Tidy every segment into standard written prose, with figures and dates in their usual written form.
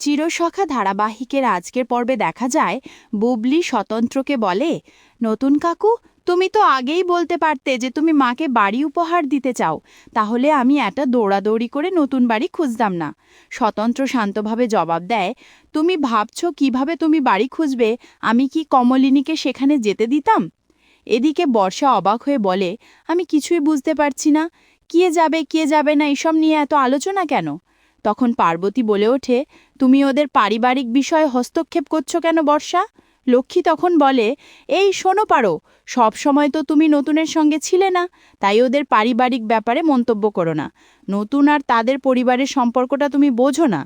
চিরসখা ধারাবাহিকের আজকের পর্বে দেখা যায় বুবলি স্বতন্ত্রকে বলে, নতুন কাকু, তুমি তো আগেই বলতে পারতে যে তুমি মাকে বাড়ি উপহার দিতে চাও, তাহলে আমি একটা দৌড়াদৌড়ি করে নতুন বাড়ি খুঁজতাম না। স্বতন্ত্র শান্তভাবে জবাব দেয়, তুমি ভাবছো কিভাবে তুমি বাড়ি খুঁজবে? আমি কি কমলিনীকে সেখানে যেতে দিতাম? এদিকে বর্ষা অবাক হয়ে বলে, আমি কিছুই বুঝতে পারছি না, কে যাবে কে যাবে না এসব নিয়ে এত আলোচনা কেন? তখন পার্বতী বলে ওঠে, তুমি ওদের পারিবারিক বিষয়ে হস্তক্ষেপ করছো কেন বর্ষা? লক্ষ্মী তখন বলে, এই শোনো পারো, সব সময় তো তুমি নতুনের সঙ্গে ছিলে না, তাই ওদের পারিবারিক ব্যাপারে মন্তব্য করো না। নতুন আর তাদের পরিবারের সম্পর্কটা তুমি বোঝো না।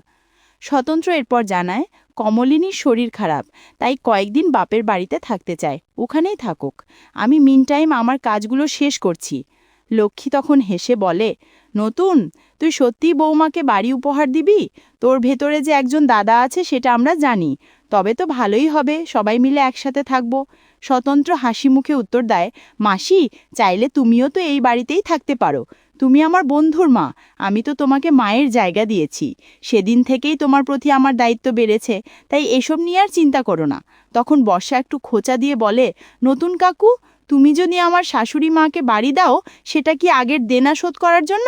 স্বতন্ত্র এরপর জানায়, কমলিনীর শরীর খারাপ, তাই কয়েকদিন বাপের বাড়িতে থাকতে চায়, ওখানেই থাকুক। আমি মিনটাইম আমার কাজগুলো শেষ করছি। লক্ষ্মী তখন হেসে বলে, নতুন, তুই সত্যিই বৌমাকে বাড়ি উপহার দিবি? তোর ভেতরে যে একজন দাদা আছে সেটা আমরা জানি, তবে তো ভালোই হবে, সবাই মিলে একসাথে থাকব। স্বতন্ত্র হাসি মুখে উত্তর দেয়, মাসি, চাইলে তুমিও তো এই বাড়িতেই থাকতে পারো। তুমি আমার বন্ধুর মা, আমি তো তোমাকে মায়ের জায়গা দিয়েছি। সেদিন থেকেই তোমার প্রতি আমার দায়িত্ব বেড়েছে, তাই এসব নিয়ে আর চিন্তা করো না। তখন বর্ষা একটু খোঁচা দিয়ে বলে, নতুন কাকু, তুমি যদি আমার শাশুড়ি মাকে বাড়ি দাও, সেটা কি আগের দেনা শোধ করার জন্য?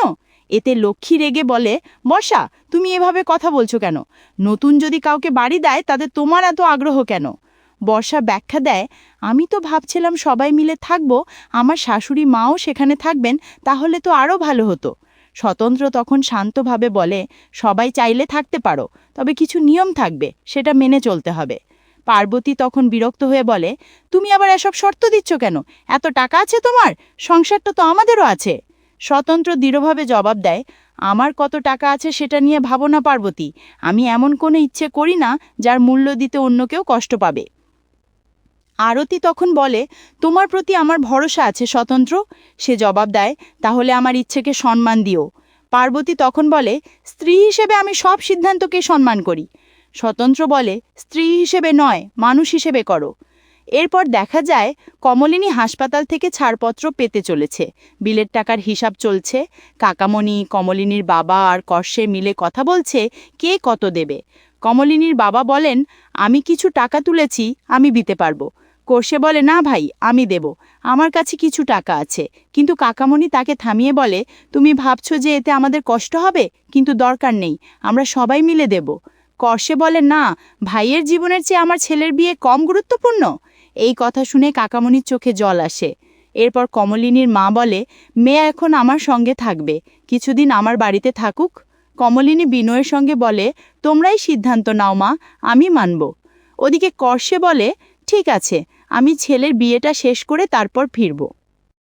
এতে লক্ষ্মী রেগে বলে, বর্ষা, তুমি এভাবে কথা বলছো কেন? নতুন যদি কাউকে বাড়ি দেয় তাতে তোমার এত আগ্রহ কেন? বর্ষা ব্যাখ্যা দেয়, আমি তো ভাবছিলাম সবাই মিলে থাকবো, আমার শাশুড়ি মাও সেখানে থাকবেন, তাহলে তো আরও ভালো হতো। স্বতন্ত্র তখন শান্তভাবে বলে, সবাই চাইলে থাকতে পারো, তবে কিছু নিয়ম থাকবে, সেটা মেনে চলতে হবে। পার্বতী তখন বিরক্ত হয়ে বলে, তুমি আবার এসব শর্ত দিচ্ছ কেন? এত টাকা আছে তোমার, সংসারটা তো আমাদেরও আছে। স্বতন্ত্র দৃঢ়ভাবে জবাব দেয়, আমার কত টাকা আছে সেটা নিয়ে ভাবো না পার্বতী, আমি এমন কোনো ইচ্ছে করি না যার মূল্য দিতে অন্য কেউ কষ্ট পাবে। আরতি তখন বলে, তোমার প্রতি আমার ভরসা আছে স্বতন্ত্র। সে জবাব দেয়, তাহলে আমার ইচ্ছেকে সম্মান দিও। পার্বতী তখন বলে, স্ত্রী হিসেবে আমি সব সিদ্ধান্তকে সম্মান করি। স্বতন্ত্র বলে, স্ত্রী হিসেবে নয়, মানুষ হিসেবে করো। এরপর দেখা যায় কমলিনী হাসপাতাল থেকে ছাড়পত্র পেতে চলেছে, বিলের টাকার হিসাব চলছে। কাকামণি, কমলিনীর বাবা আর কর্ষে মিলে কথা বলছে কে কত দেবে। কমলিনীর বাবা বলেন, আমি কিছু টাকা তুলেছি, আমি দিতে পারবো। কর্ষে বলে, না ভাই, আমি দেব, আমার কাছে কিছু টাকা আছে। কিন্তু কাকামণি তাকে থামিয়ে বলে, তুমি ভাবছো যে এতে আমাদের কষ্ট হবে, কিন্তু দরকার নেই, আমরা সবাই মিলে দেব। কর্ষে বলে, না, ভাইয়ের জীবনের চেয়ে আমার ছেলের বিয়ে কম গুরুত্বপূর্ণ? এই কথা শুনে কাকামণির চোখে জল আসে। এরপর কমলিনীর মা বলে, মেয়ে এখন আমার সঙ্গে থাকবে, কিছুদিন আমার বাড়িতে থাকুক। কমলিনী বিনয়ের সঙ্গে বলে, তোমরাই সিদ্ধান্ত নাও মা, আমি মানব। ওদিকে কর্ষে বলে, ঠিক আছে, আমি ছেলের বিয়েটা শেষ করে তারপর ফিরব।